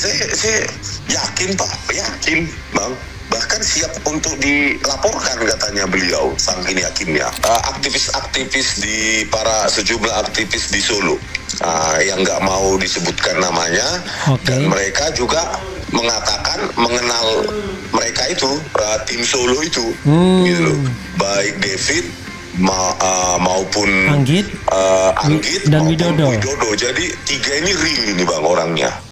Saya yakin Pak, yakin Bang. Bahkan siap untuk dilaporkan katanya beliau, saking yakinnya. Aktivis-aktivis sejumlah aktivis di Solo yang nggak mau disebutkan namanya, dan mereka juga mengatakan mengenal mereka itu, tim Solo itu, gitu loh. Baik David maupun Anggit dan maupun Widodo. Jadi 3 ini real ini Bang orangnya.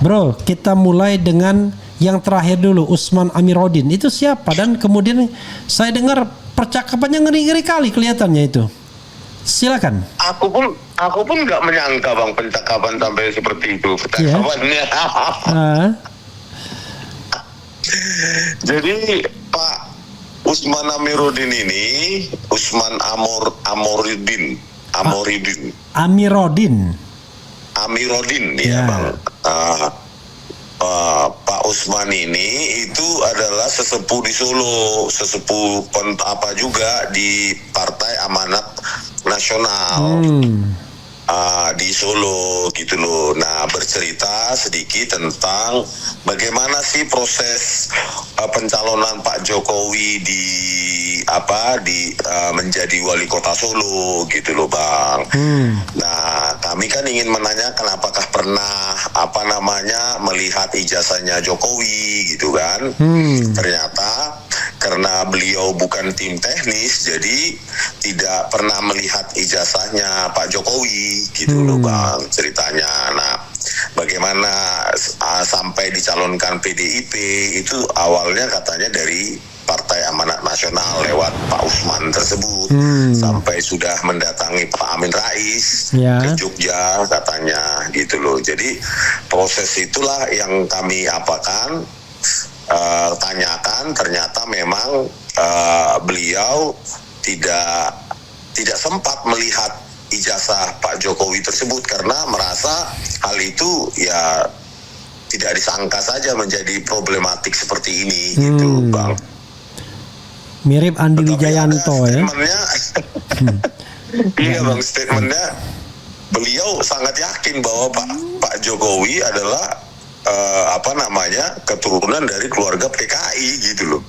Bro, kita mulai dengan yang terakhir dulu, Usman Amiruddin. Itu siapa? Dan kemudian saya dengar percakapannya ngeri-ngeri kali kelihatannya itu. Silakan. Aku pun nggak menyangka Bang percakapan sampai seperti itu percakapannya. Jadi Pak Usman Amiruddin ini, Usman Amiruddin ya Bang. Pak Usman ini itu adalah sesepuh di Solo, sesepuh juga di Partai Amanat Nasional di Solo gitu loh. Nah, bercerita sedikit tentang bagaimana sih proses pencalonan Pak Jokowi menjadi wali kota Solo gitu loh Bang. Nah, kami kan ingin menanyakan apakah pernah melihat ijazahnya Jokowi gitu kan. Ternyata karena beliau bukan tim teknis, jadi tidak pernah melihat ijazahnya Pak Jokowi gitu loh Bang ceritanya. Nah, bagaimana sampai dicalonkan PDIP itu awalnya katanya dari Partai Amanat Nasional lewat Pak Usman tersebut, sampai sudah mendatangi Pak Amin Rais ke Jogja katanya gitu loh. Jadi proses itulah yang kami tanyakan. Ternyata memang beliau tidak sempat melihat ijazah Pak Jokowi tersebut karena merasa hal itu ya tidak disangka saja menjadi problematik seperti ini gitu Bang. Mirip Andi Wijayanto ya. Iya Bang, statementnya beliau sangat yakin bahwa Pak Jokowi adalah keturunan dari keluarga PKI gitu loh.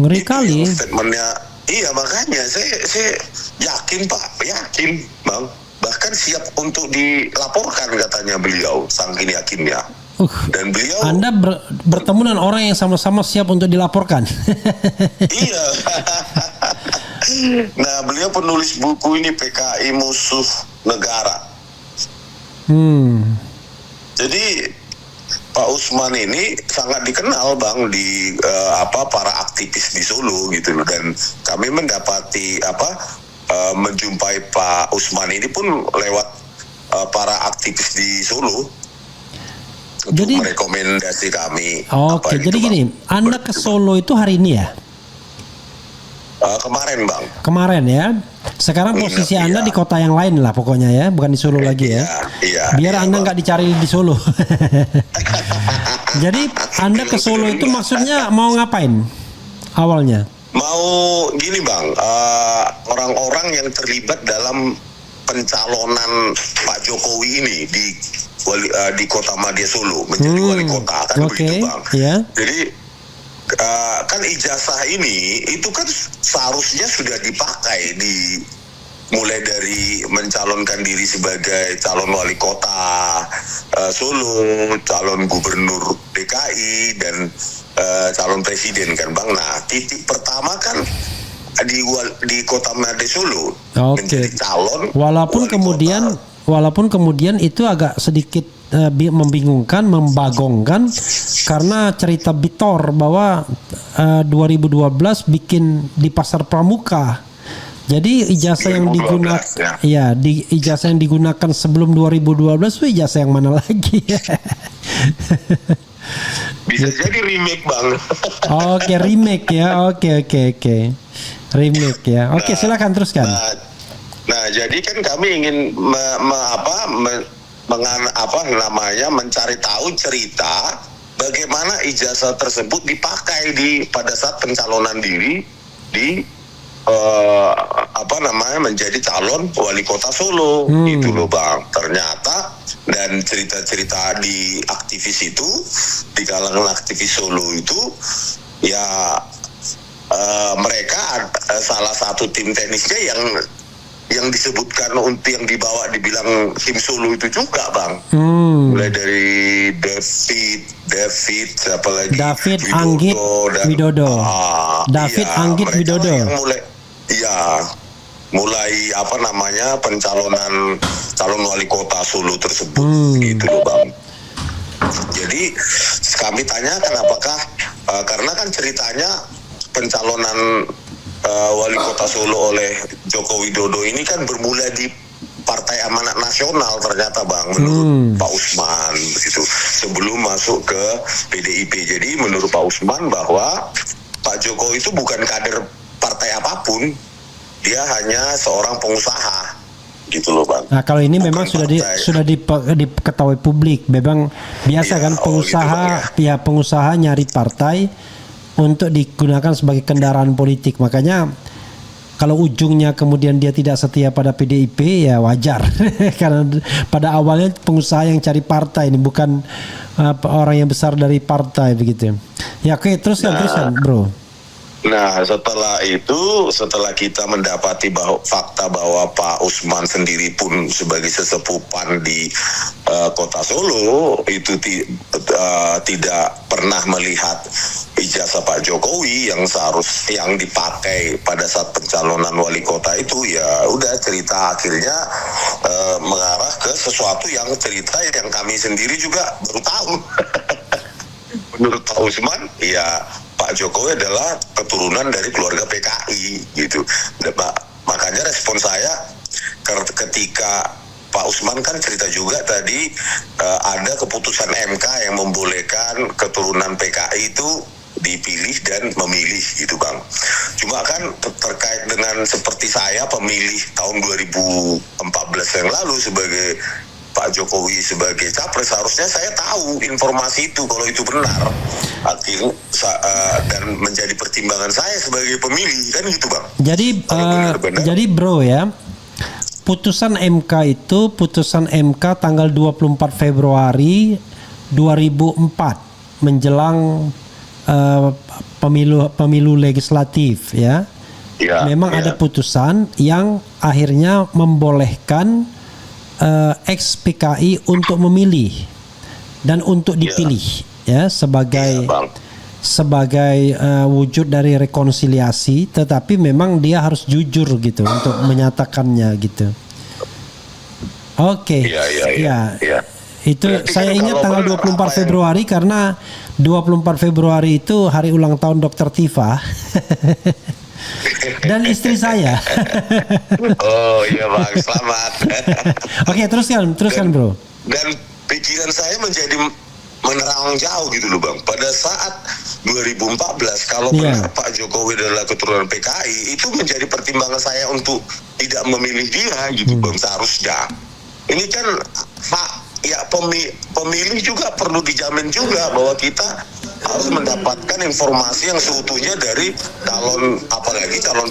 Ngeri kali. Statementnya, iya makanya saya yakin Bang. Bahkan siap untuk dilaporkan katanya beliau, saking yakinnya. Dan beliau, Anda bertemu dengan orang yang sama-sama siap untuk dilaporkan. Iya. Nah, beliau penulis buku ini, PKI Musuh Negara. Jadi Pak Usman ini sangat dikenal Bang di para aktivis di Solo gitu loh. Dan kami mendapati menjumpai Pak Usman ini pun lewat para aktivis di Solo. Jadi merekomendasi kami. Oke, jadi gini, Anda ke Solo itu hari ini ya? Kemarin Bang. Kemarin ya. Sekarang posisi Anda di kota yang lain lah pokoknya ya, bukan di Solo lagi ya. Biar Anda nggak dicari di Solo. Jadi Anda ke Solo itu maksudnya mau ngapain awalnya? Mau gini Bang, orang-orang yang terlibat dalam pencalonan Pak Jokowi ini di kota Madya Solo menjadi wali kota kan begitu Bang. Jadi kan ijazah ini itu kan seharusnya sudah dipakai di mulai dari mencalonkan diri sebagai calon wali kota Solo, calon gubernur DKI, dan calon presiden kan Bang. Nah, titik pertama kan di Kota Made Solo menjadi calon walaupun kemudian itu agak sedikit membingungkan, membagongkan karena cerita Bitor bahwa 2012 bikin di Pasar Pramuka. Jadi ijazah yang digunakan ijazah yang digunakan sebelum 2012 itu ijazah yang mana lagi? Bisa jadi remake Bang. Oke, remake ya. Oke. Remake ya. Oke, silakan teruskan. Nah, jadi kan kami ingin mencari tahu cerita bagaimana ijazah tersebut dipakai pada saat pencalonan diri di menjadi calon wali kota Solo. Itu loh Bang. Ternyata dan cerita-cerita di aktivis itu, di kalangan aktivis Solo itu ya mereka salah satu tim tenisnya yang disebutkan untuk yang dibilang tim Solo itu juga Bang. Mulai dari David siapa lagi? David Anggit Widodo. David Anggit Widodo. Mulai pencalonan calon wali kota Solo tersebut gitu loh Bang. Jadi kami tanyakan apakah karena kan ceritanya pencalonan wali kota Solo oleh Joko Widodo ini kan bermula di Partai Amanat Nasional ternyata Bang, menurut Pak Usman begitu, sebelum masuk ke PDIP. Jadi menurut Pak Usman bahwa Pak Jokowi itu bukan kader partai apapun, dia hanya seorang pengusaha gitu loh Bang. Nah, kalau ini memang sudah diketahui publik, memang biasa kan pengusaha gitu, Bang, pengusaha nyari partai untuk digunakan sebagai kendaraan politik. Makanya kalau ujungnya kemudian dia tidak setia pada PDIP ya wajar. Karena pada awalnya pengusaha yang cari partai, ini bukan orang yang besar dari partai begitu. Ya oke, teruskan Bro. Nah, setelah kita mendapati fakta bahwa Pak Usman sendiri pun sebagai sesepupan di kota Solo itu tidak pernah melihat ijazah Pak Jokowi yang dipakai pada saat pencalonan wali kota itu, ya udah cerita akhirnya mengarah ke sesuatu yang kami sendiri juga baru tahu. Menurut Pak Usman, ya Pak Jokowi adalah keturunan dari keluarga PKI gitu. Makanya respon saya ketika Pak Usman kan cerita juga tadi ada keputusan MK yang membolehkan keturunan PKI itu dipilih dan memilih gitu Bang. Cuma kan terkait dengan seperti saya pemilih tahun 2014 yang lalu sebagai Pak Jokowi sebagai capres, harusnya saya tahu informasi itu kalau itu benar, akhirnya dan menjadi pertimbangan saya sebagai pemilih kan gitu Bang. Jadi Bro ya, putusan MK tanggal 24 Februari 2004 menjelang pemilu legislatif ya. Memang ada putusan yang akhirnya membolehkan ex PKI untuk memilih dan untuk dipilih ya sebagai wujud dari rekonsiliasi, tetapi memang dia harus jujur gitu untuk menyatakannya gitu. Oke. Itu berarti saya ingat tanggal 24 Februari karena 24 Februari itu hari ulang tahun Dr. Tifa. Dan istri saya. Oh iya Bang, selamat. Oke, teruskan Bro. Dan pikiran saya menjadi menerang jauh gitu loh Bang. Pada saat 2014 kalau benar Pak Jokowi adalah keturunan PKI, itu menjadi pertimbangan saya untuk tidak memilih dia gitu Bang, seharusnya. Ini kan pemilih juga perlu dijamin juga bahwa kita harus mendapatkan informasi yang seutuhnya dari calon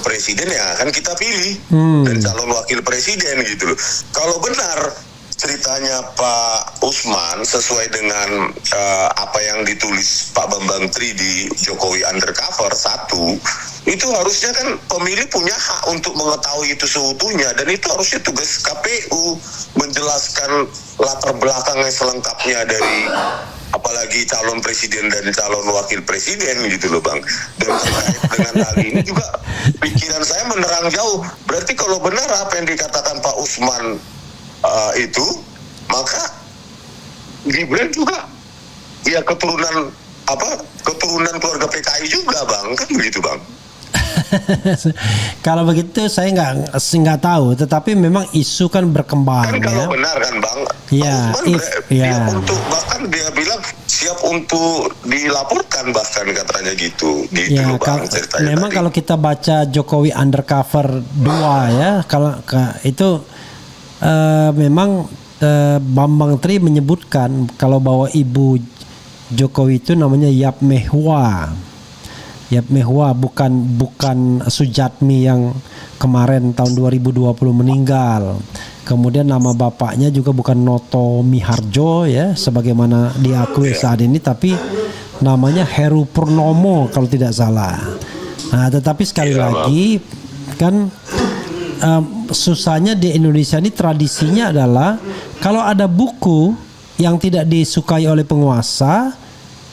presiden yang akan kita pilih dan calon wakil presiden gitu loh. Kalau benar ceritanya Pak Usman sesuai dengan apa yang ditulis Pak Bambang Tri di Jokowi Undercover 1, itu harusnya kan pemilih punya hak untuk mengetahui itu seutuhnya, dan itu harusnya tugas KPU menjelaskan latar belakangnya selengkapnya dari apalagi calon presiden dan calon wakil presiden gitu loh Bang. Dan terkait dengan hal ini juga pikiran saya menerang jauh. Berarti kalau benar apa yang dikatakan Pak Usman itu, maka Gibran juga ya keturunan keluarga PKI juga Bang, kan begitu Bang. Kalau begitu saya nggak tahu, tetapi memang isu kan berkembang kan kalau ya. benar kan Bang, Ya, dia untuk bahkan dia bilang siap untuk dilaporkan bahkan katanya gitu Ya, loh Bang ceritanya memang tadi. kalau kita baca Jokowi Undercover 2 ya, kalau itu memang Bambang Tri menyebutkan kalau bahwa ibu Jokowi itu namanya Yap Mehwa. Yap Mehwa, bukan Sujatmi yang kemarin tahun 2020 meninggal. Kemudian nama bapaknya juga bukan Noto Miharjo ya, sebagaimana diakui saat ini, tapi namanya Heru Purnomo kalau tidak salah. Nah, tetapi sekali lagi kan susahnya di Indonesia ini tradisinya adalah kalau ada buku yang tidak disukai oleh penguasa,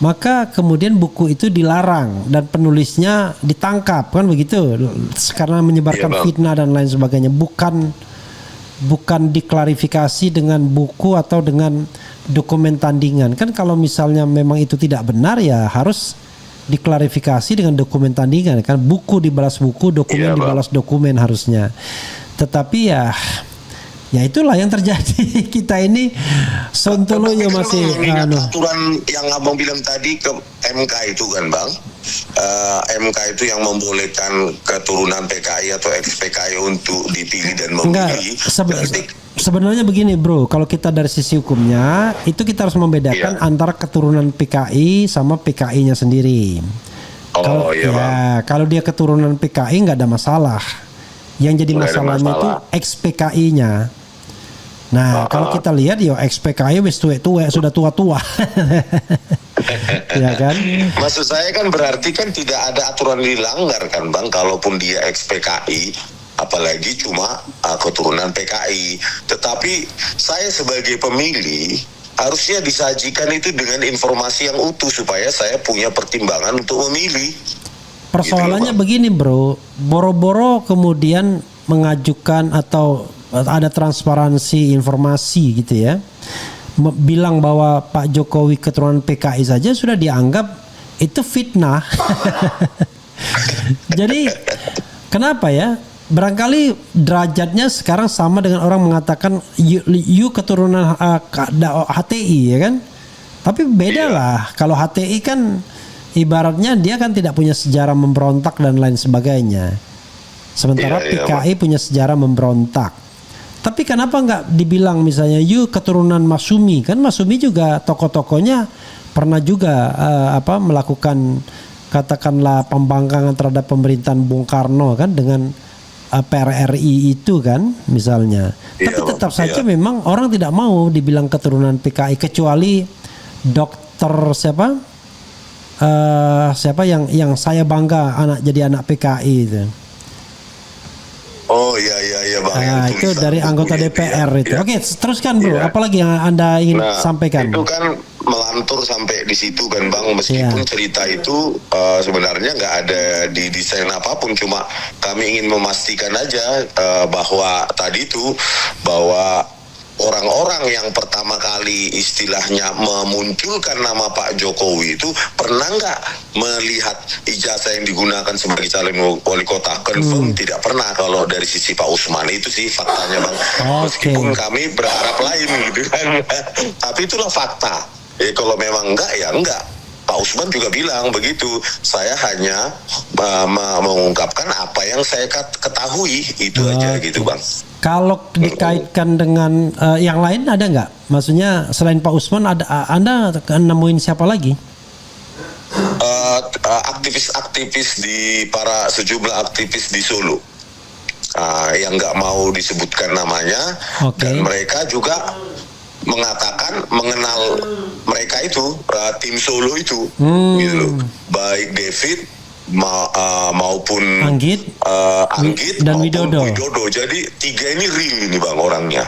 maka kemudian buku itu dilarang dan penulisnya ditangkap, kan begitu, karena menyebarkan fitnah dan lain sebagainya. Bukan diklarifikasi dengan buku atau dengan dokumen tandingan. Kan kalau misalnya memang itu tidak benar ya harus diklarifikasi dengan dokumen tandingan, kan buku dibalas buku, dokumen dibalas dokumen harusnya. Tetapi ya itulah yang terjadi. Kita ini sontoloyo masih aturan yang Abang bilang tadi ke MK itu kan Bang, MK itu yang membolehkan keturunan PKI atau ex PKI untuk dipilih dan memilih. Sebenarnya begini bro, kalau kita dari sisi hukumnya itu kita harus membedakan antara keturunan PKI sama PKI-nya sendiri. Kalau dia keturunan PKI nggak ada masalah. Yang jadi masalahnya itu ex PKI-nya. Nah, kalau kita lihat ya ex PKI wis tua-tua, sudah tua-tua. Ya kan? Maksud saya kan berarti kan tidak ada aturan dilanggar kan Bang, kalaupun dia ex PKI, apalagi cuma keturunan PKI. Tetapi saya sebagai pemilih harusnya disajikan itu dengan informasi yang utuh supaya saya punya pertimbangan untuk memilih. Persoalannya gitu, begini bro, boro-boro kemudian mengajukan atau ada transparansi informasi gitu ya, bilang bahwa Pak Jokowi keturunan PKI saja sudah dianggap itu fitnah. Jadi kenapa ya? Barangkali derajatnya sekarang sama dengan orang mengatakan you keturunan HTI ya kan? Tapi beda lah. Kalau HTI kan ibaratnya dia kan tidak punya sejarah memberontak dan lain sebagainya. Sementara PKI punya sejarah memberontak. Tapi kenapa nggak dibilang misalnya you keturunan Masumi? Kan Masumi juga tokoh-tokohnya pernah juga melakukan katakanlah pembangkangan terhadap pemerintahan Bung Karno kan dengan PRRI itu kan misalnya. Tapi tetap saja memang orang tidak mau dibilang keturunan PKI kecuali dokter siapa yang saya bangga jadi anak PKI itu. Oh iya Bang. Nah, itu dari anggota DPR itu. Oke, teruskan bro. Apalagi yang Anda ingin sampaikan? Itu kan melantur sampai di situ kan Bang. Meskipun cerita itu sebenarnya nggak ada di desain apapun, cuma kami ingin memastikan aja bahwa tadi itu bahwa orang-orang yang pertama kali istilahnya memunculkan nama Pak Jokowi itu pernah nggak melihat ijazah yang digunakan sebagai calon wali kota? Confirm tidak pernah kalau dari sisi Pak Usman, itu sih faktanya Bang. Meskipun kami berharap lain gitu kan. Tapi itulah fakta. Kalau memang enggak ya enggak. Pak Usman juga bilang begitu. Saya hanya mengungkapkan apa yang saya ketahui, itu aja gitu Bang. Kalau dikaitkan dengan yang lain ada nggak? Maksudnya selain Pak Usman Anda nemuin siapa lagi? Aktivis-aktivis sejumlah aktivis di Solo yang nggak mau disebutkan namanya, dan mereka juga mengatakan mengenal mereka itu tim Solo itu, gitu loh. Baik David maupun Anggit Anggit dan maupun Widodo. Widodo. Jadi tiga ini real ini bang orangnya.